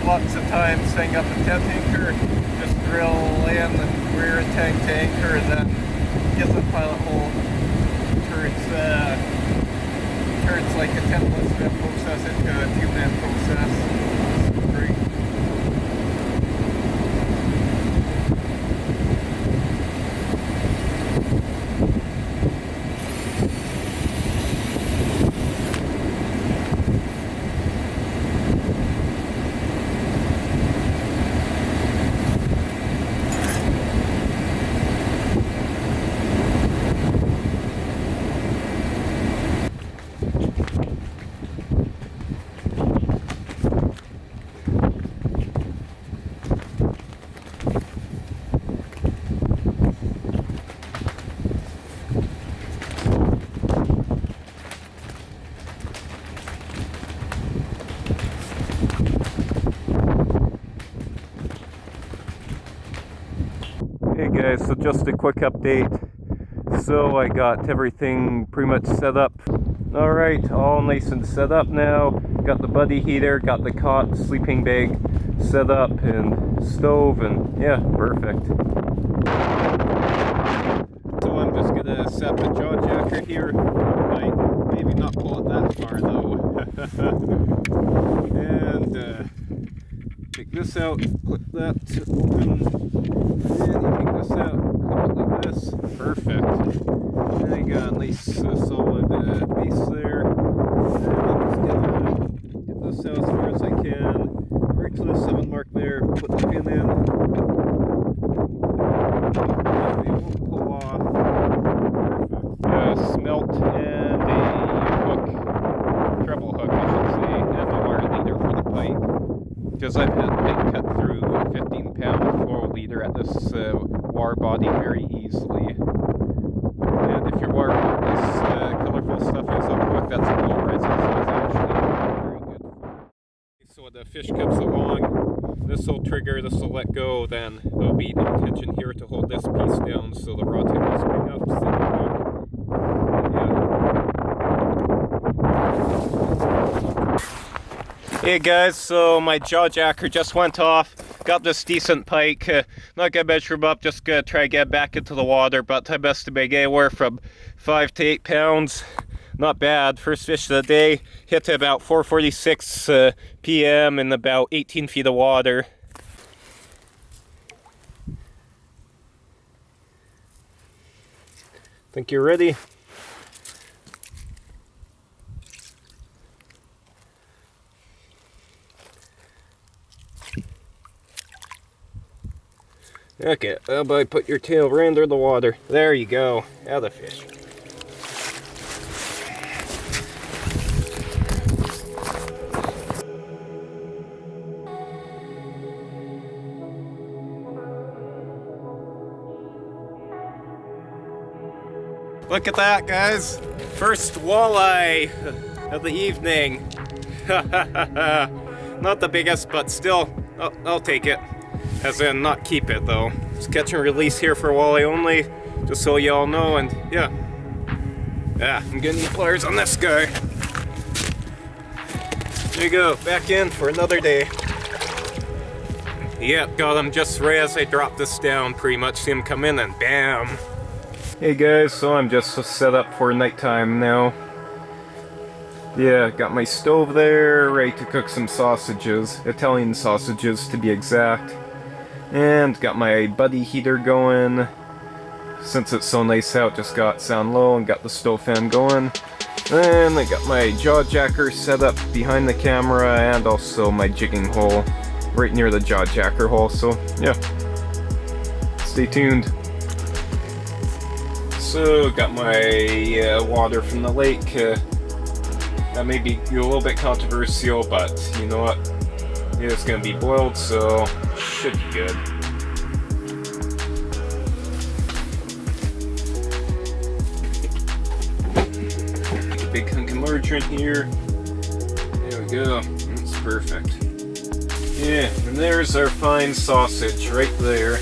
lots of times setting up a 10 anchor, just drill in rear tank to anchor, and then get the pilot hole. Turns like a 10-minute process into a 2-minute process. It's great. Hey guys, so just a quick update. So I got everything pretty much set up. Alright, all nice and set up now. Got the buddy heater, got the cot, sleeping bag set up, and stove, and yeah, perfect. So I'm just gonna set the jaw jacker here. Like, maybe not pull it that far though. And take this out, clip that open. And you take this out, clip it like this. Perfect. And I got a nice solid base there. And I'm just gonna get this out as far as I can. Right to the 7 mark there, put the pin in. It won't pull off. Perfect. Smelt and a hook, treble hook I should say, and a wire leader for the pipe. Because I've had pipe cut through a 15-pound flow leader at this wire body very easily. And if your wire this colorful stuff is on hook, that's a low resin, so it's actually very good. So when the fish comes along, this will trigger, this will let go, then there'll be no tension here to hold this piece down, so the rod tip will spring up, set the hook. Hey guys, so my jaw jacker just went off. Got this decent pike. Not gonna measure him up, just gonna try to get back into the water, but I estimate anywhere from 5 to 8 pounds. Not bad. First fish of the day. Hit about 4:46 p.m. in about 18 feet of water. Think you're ready? Okay, how about I put your tail right under the water? There you go. Out of fish. Look at that, guys! First walleye of the evening. Not the biggest, but still, I'll take it. As in, not keep it though. Just catch and release here for walleye only, just so y'all know, and yeah. Yeah, I'm gonna need pliers on this guy. There you go, back in for another day. Yep, got him just right as I dropped this down, pretty much. See him come in and bam! Hey guys, so I'm just set up for nighttime now. Yeah, got my stove there, ready to cook some sausages. Italian sausages to be exact. And got my buddy heater going. Since it's so nice out, just got sound low and got the stove fan going. And I got my jaw jacker set up behind the camera, and also my jigging hole right near the jaw jacker hole, so yeah. Stay tuned. So, got my water from the lake. That may be a little bit controversial, but you know what? Yeah, it's gonna be boiled, so should be good. Make a big hunk of margarine here. There we go. That's perfect. Yeah, and there's our fine sausage right there.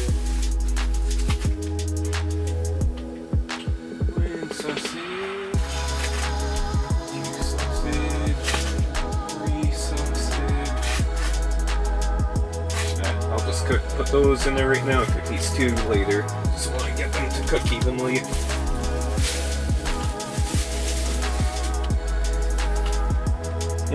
put those in there right now and cook these two later. Just want to get them to cook evenly.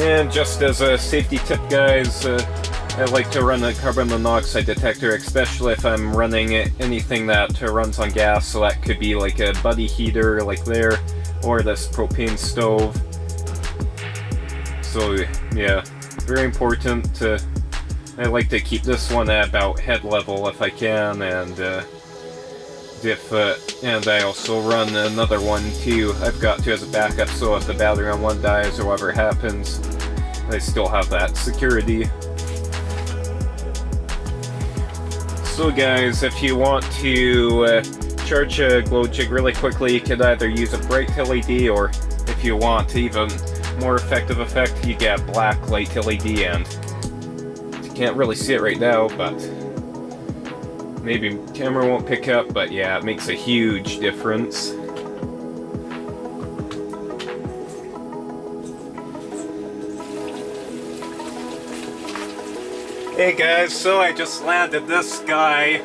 And just as a safety tip, guys, I like to run a carbon monoxide detector, especially if I'm running anything that runs on gas, so that could be like a buddy heater like there, or this propane stove. So yeah, very important. I like to keep this one at about head level if I can, and and I also run another one too. I've got to as a backup, so if the battery on one dies or whatever happens, I still have that security. So guys, if you want to charge a glow jig really quickly, you could either use a bright LED, or if you want even more effective effect, you get black light LED, and you can't really see it right now, but maybe camera won't pick up, but yeah, it makes a huge difference. Hey guys, so I just landed this guy.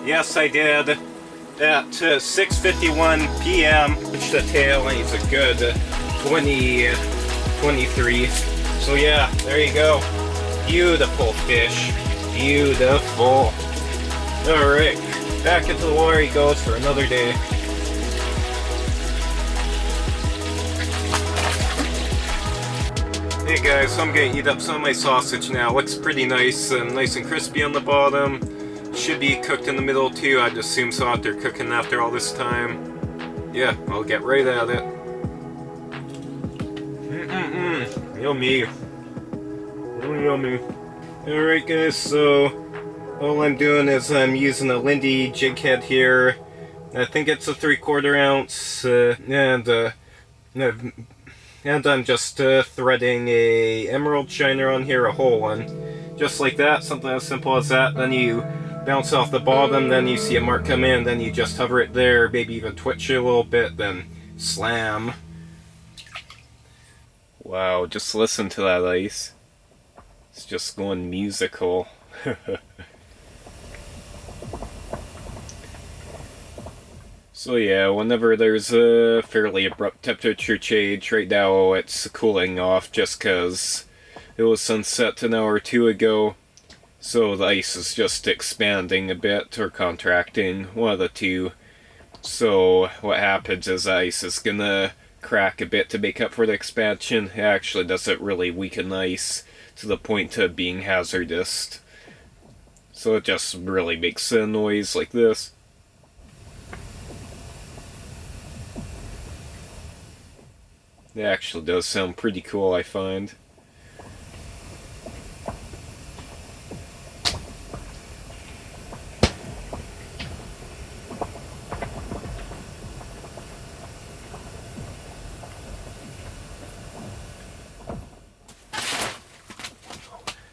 Yes, I did. At 6:51 p.m. Pitched the tail, and he's a good 23. So yeah, there you go. Beautiful fish. Beautiful. Alright, back into the water he goes for another day. Hey guys, so I'm gonna eat up some of my sausage now. Looks pretty nice and crispy on the bottom. Should be cooked in the middle too, I'd assume so after cooking after all this time. Yeah, I'll get right at it. Yummy. Yummy. Alright guys, so all I'm doing is I'm using a Lindy jig head here. I think it's a 3/4 ounce, and I'm just threading a emerald shiner on here, a whole one. Just like that, something as simple as that. Then you bounce off the bottom, then you see a mark come in, then you just hover it there, maybe even twitch it a little bit, then slam. Wow, just listen to that ice. It's just going musical. So yeah, whenever there's a fairly abrupt temperature change, right now it's cooling off just because it was sunset an hour or two ago. So the ice is just expanding a bit or contracting, one of the two. So what happens is the ice is gonna crack a bit to make up for the expansion. It actually doesn't really weaken ice to the point of being hazardous. So it just really makes a noise like this. It actually does sound pretty cool, I find.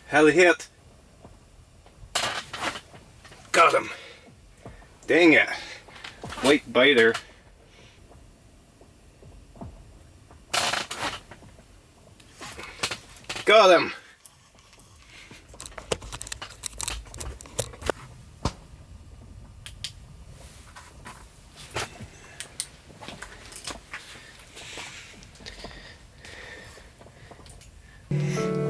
Had a hit. Got him. Dang it. White biter. Got him!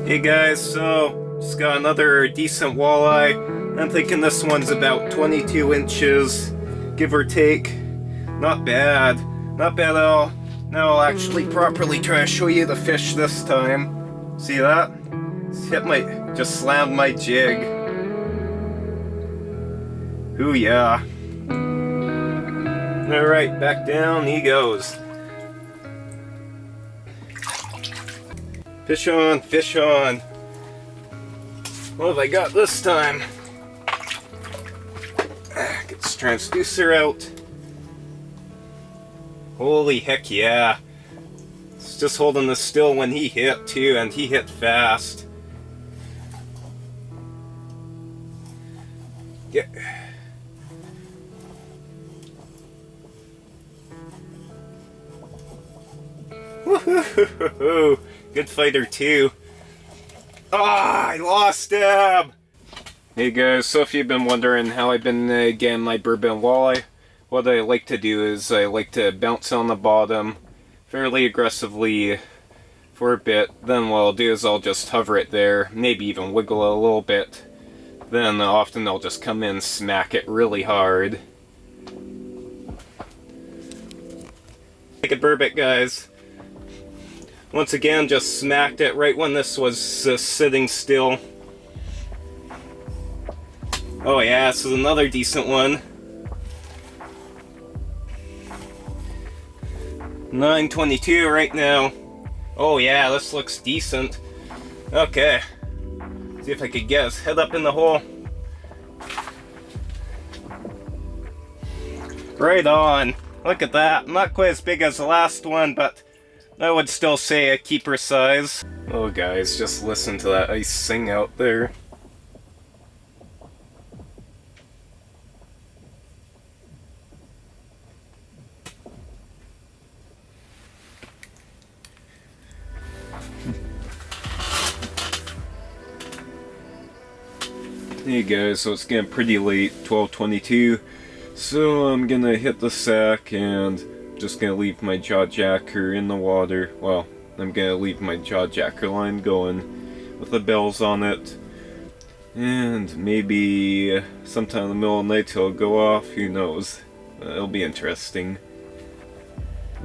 Hey guys, so just got another decent walleye. I'm thinking this one's about 22 inches, give or take. Not bad. Not bad at all. Now I'll actually properly try to show you the fish this time. See that? Just slammed my jig. Ooh yeah. Alright, back down he goes. Fish on, fish on. What have I got this time? Get this transducer out. Holy heck yeah. Just holding this still when he hit too, and he hit fast. Yeah. Woohoo! Good fighter too. Ah, I lost him! Hey guys, so if you've been wondering how I've been getting my bourbon walleye, what I like to do is I like to bounce on the bottom fairly aggressively for a bit. Then what I'll do is I'll just hover it there, maybe even wiggle it a little bit. Then often I'll just come in and smack it really hard. Take a burbot, guys. Once again, just smacked it right when this was sitting still. Oh yeah, this is another decent one. 922 right now. Oh yeah, this looks decent. Okay. See if I could get his head up in the hole. Right on. Look at that. Not quite as big as the last one, but I would still say a keeper size. Oh guys, just listen to that icing out there. Hey guys, so it's getting pretty late, 12:22, so I'm gonna hit the sack and just gonna leave my jaw jacker in the water. Well, I'm gonna leave my jaw jacker line going with the bells on it, and maybe sometime in the middle of the night it'll go off, who knows. It'll be interesting.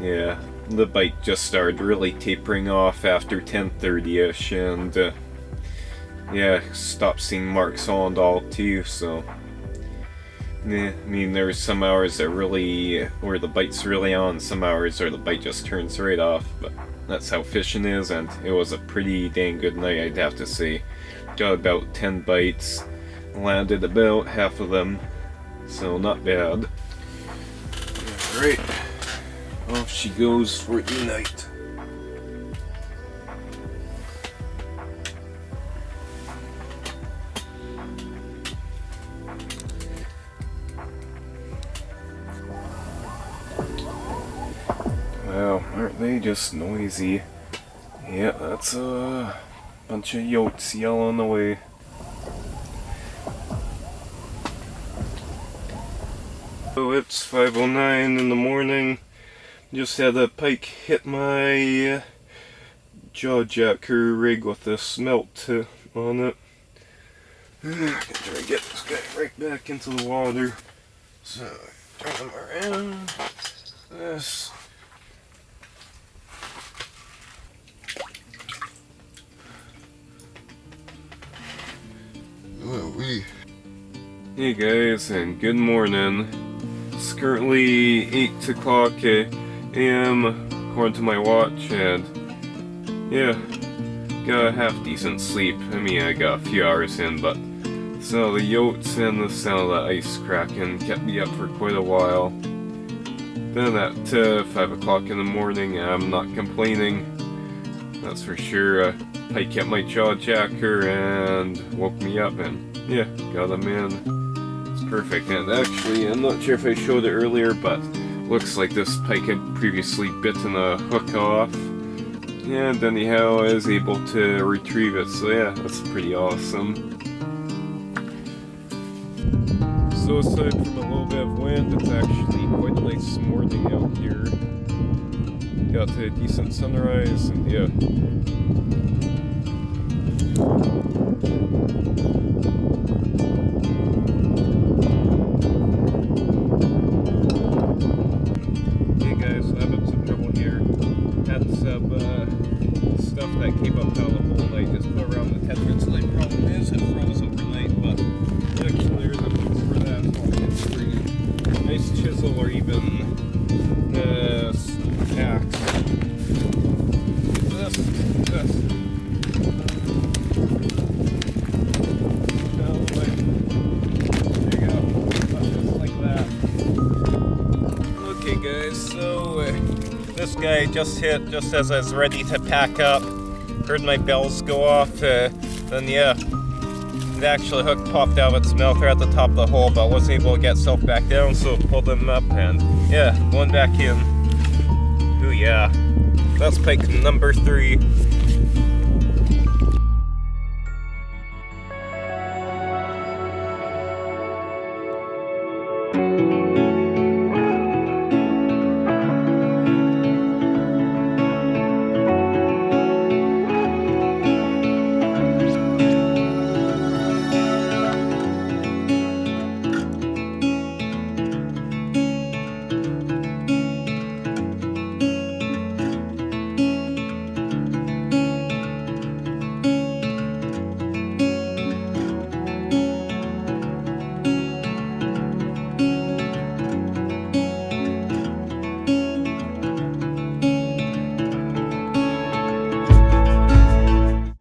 Yeah, the bite just started really tapering off after 10:30ish, and yeah, stopped seeing marks on and all too, so yeah, I mean there's some hours that really, where the bite's really on, some hours where the bite just turns right off, but that's how fishing is, and it was a pretty dang good night, I'd have to say. Got about 10 bites, landed about half of them, so not bad. Alright, off she goes for the night. Wow, aren't they just noisy? Yeah, that's a bunch of yotes yelling away. So it's 5:09 in the morning. Just had a pike hit my jaw jacker rig with a smelt on it. I'm gonna try to get this guy right back into the water. So, turn him around. This. Hey guys, and good morning. It's currently 8 o'clock a.m. according to my watch, and yeah, got a half decent sleep. I mean, I got a few hours in, but the sound of the yotes and the sound of the ice cracking kept me up for quite a while. Then at 5 o'clock in the morning, I'm not complaining, that's for sure. Pike kept my jaw jacker and woke me up, and yeah, got him in. It's perfect. And actually, I'm not sure if I showed it earlier, but looks like this pike had previously bitten a hook off, and anyhow I was able to retrieve it, so yeah, that's pretty awesome. So aside from a little bit of wind, it's actually quite a nice morning out here. Got a decent sunrise, and yeah. Hey guys, so having some trouble here. Had some stuff that came up out of the hole, I just put around the tethers. The problem is it froze overnight, but actually there's a fix for that. It's pretty nice chisel or even axe. This. This guy just hit just as I was ready to pack up. Heard my bells go off. Then yeah, the actual hook popped out of its mouth right at the top of the hole, but wasn't able to get itself back down, so pulled him up and yeah, going back in. Ooh yeah, that's pike number 3.